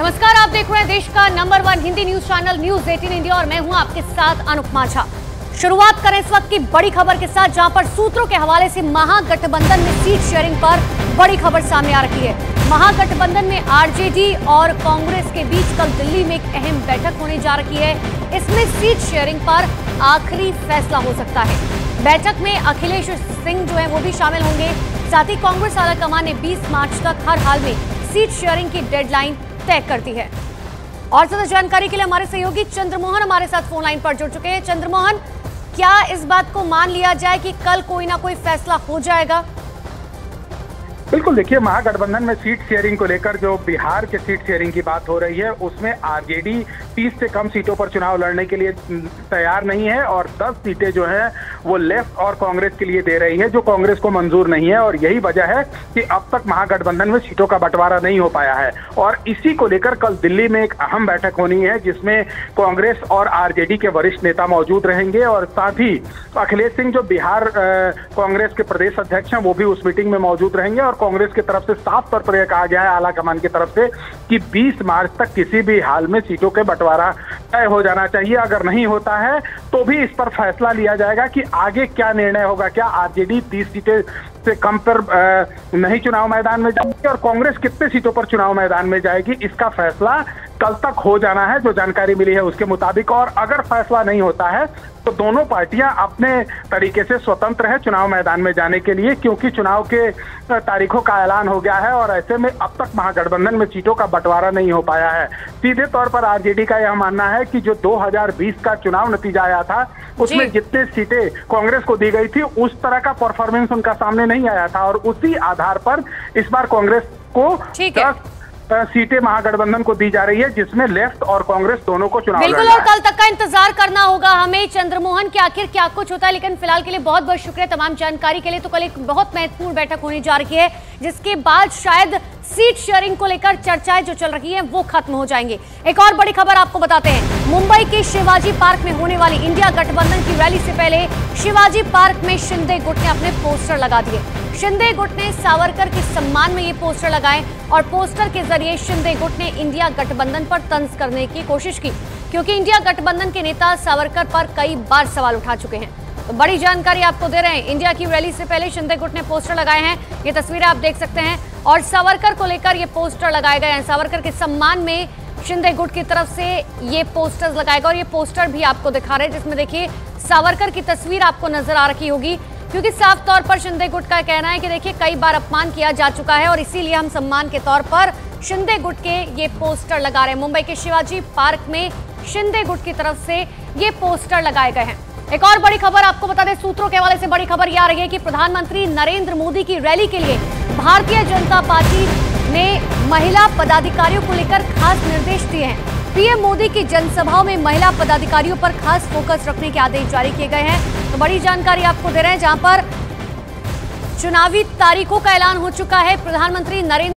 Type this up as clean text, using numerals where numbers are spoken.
नमस्कार, आप देख रहे हैं देश का number 1 Hindi news channel news 18 India और मैं हूं आपके साथ अनुपमा झा। शुरुआत करें इस वक्त की बड़ी खबर के साथ, जहां पर सूत्रों के हवाले से महागठबंधन में सीट शेयरिंग पर बड़ी खबर सामने आ रही है। महागठबंधन में आरजेडी और कांग्रेस के बीच कल दिल्ली में एक अहम बैठक होने जा रही है। इसमें सीट शेयरिंग पर आखिरी फैसला हो सकता है। बैठक में अखिलेश सिंह जो है वो भी शामिल होंगे। साथ ही कांग्रेस आलाकमान ने 20 मार्च तक हर हाल में सीट शेयरिंग की डेडलाइन तय कर दी है। और ज्यादा जानकारी के लिए हमारे सहयोगी चंद्रमोहन हमारे साथ फोन लाइन पर जुड़ चुके हैं। चंद्रमोहन, क्या इस बात को मान लिया जाए कि कल कोई ना कोई फैसला हो जाएगा? बिल्कुल, देखिए, महागठबंधन में सीट शेयरिंग को लेकर जो बिहार के सीट शेयरिंग की बात हो रही है उसमें आरजेडी 30 से कम सीटों पर चुनाव लड़ने के लिए तैयार नहीं है और 10 सीटें जो हैं वो लेफ्ट और कांग्रेस के लिए दे रही है, जो कांग्रेस को मंजूर नहीं है। और यही वजह है कि अब तक महागठबंधन में सीटों का बंटवारा नहीं हो पाया है। और इसी को लेकर कल दिल्ली में एक अहम बैठक होनी है जिसमें कांग्रेस और आरजेडी के वरिष्ठ नेता मौजूद रहेंगे और साथ ही अखिलेश सिंह जो बिहार कांग्रेस के प्रदेश अध्यक्ष हैं वो भी उस मीटिंग में मौजूद रहेंगे। और कांग्रेस की तरफ से साफ तौर पर यह कहा गया है आलाकमान की तरफ से कि 20 मार्च तक किसी भी हाल में सीटों के बंटवारा तय हो जाना चाहिए। अगर नहीं होता है तो भी इस पर फैसला लिया जाएगा कि आगे क्या निर्णय होगा। क्या आरजेडी 30 सीटें से कम पर नहीं चुनाव मैदान में जाएगी और कांग्रेस कितने सीटों पर चुनाव मैदान में जाएगी, इसका फैसला कल तक हो जाना है, जो जानकारी मिली है उसके मुताबिक। और अगर फैसला नहीं होता है तो दोनों पार्टियां अपने तरीके से स्वतंत्र है चुनाव मैदान में जाने के लिए, क्योंकि चुनाव के तारीखों का ऐलान हो गया है और ऐसे में अब तक महागठबंधन में सीटों का बंटवारा नहीं हो पाया है। सीधे तौर पर आरजेडी का यह मानना है कि जो 2020 का चुनाव नतीजा आया था उसमें जितने सीटें कांग्रेस को दी गई थी उस तरह का परफॉर्मेंस उनका सामने नहीं आया था और उसी आधार पर इस बार कांग्रेस को 10 सीटें महागठबंधन को दी जा रही है, जिसमें लेफ्ट और कांग्रेस दोनों को चुनाव बिल्कुल। और कल तक का इंतजार करना होगा हमें चंद्रमोहन कि आखिर क्या कुछ होता है। लेकिन फिलहाल के लिए बहुत बहुत शुक्रिया तमाम जानकारी के लिए। तो कल एक बहुत महत्वपूर्ण बैठक होने जा रही है जिसके बाद शायद सीट शेयरिंग को लेकर चर्चाएं जो चल रही हैं वो खत्म हो जाएंगी। एक और बड़ी खबर आपको बताते हैं, मुंबई के शिवाजी पार्क में होने वाली इंडिया गठबंधन की रैली से पहले शिवाजी पार्क में शिंदे गुट ने अपने पोस्टर लगा दिए। शिंदे गुट ने सावरकर के सम्मान में ये पोस्टर लगाए और पोस्टर के जरिए शिंदे गुट ने इंडिया गठबंधन पर तंज करने की कोशिश की, क्योंकि इंडिया गठबंधन के नेता सावरकर पर कई बार सवाल उठा चुके हैं। तो बड़ी जानकारी आपको दे रहे हैं, इंडिया की रैली से पहले शिंदे गुट ने पोस्टर लगाए हैं। ये तस्वीरें आप देख सकते हैं और सावरकर को लेकर ये पोस्टर लगाए गए हैं। सावरकर के सम्मान में शिंदे गुट की तरफ से ये पोस्टर्स लगाए गए और ये पोस्टर भी आपको दिखा रहे हैं जिसमें देखिए सावरकर की तस्वीर आपको नजर आ रही होगी, क्योंकि साफ तौर पर शिंदे गुट का कहना है कि देखिए कई बार अपमान किया जा चुका है और इसीलिए हम सम्मान के तौर पर शिंदे गुट के ये पोस्टर लगा रहे हैं। मुंबई के शिवाजी पार्क में शिंदे गुट की तरफ से ये पोस्टर लगाए गए हैं। एक और बड़ी खबर आपको बता दें, सूत्रों के हवाले से बड़ी खबर यह आ रही है कि प्रधानमंत्री नरेंद्र मोदी की रैली के लिए भारतीय जनता पार्टी ने महिला पदाधिकारियों को लेकर खास निर्देश दिए हैं। पीएम मोदी की जनसभाओं में महिला पदाधिकारियों पर खास फोकस रखने के आदेश जारी किए गए हैं। तो बड़ी जानकारी आपको दे रहे हैं, जहां पर चुनावी तारीखों का ऐलान हो चुका है। प्रधानमंत्री नरेंद्र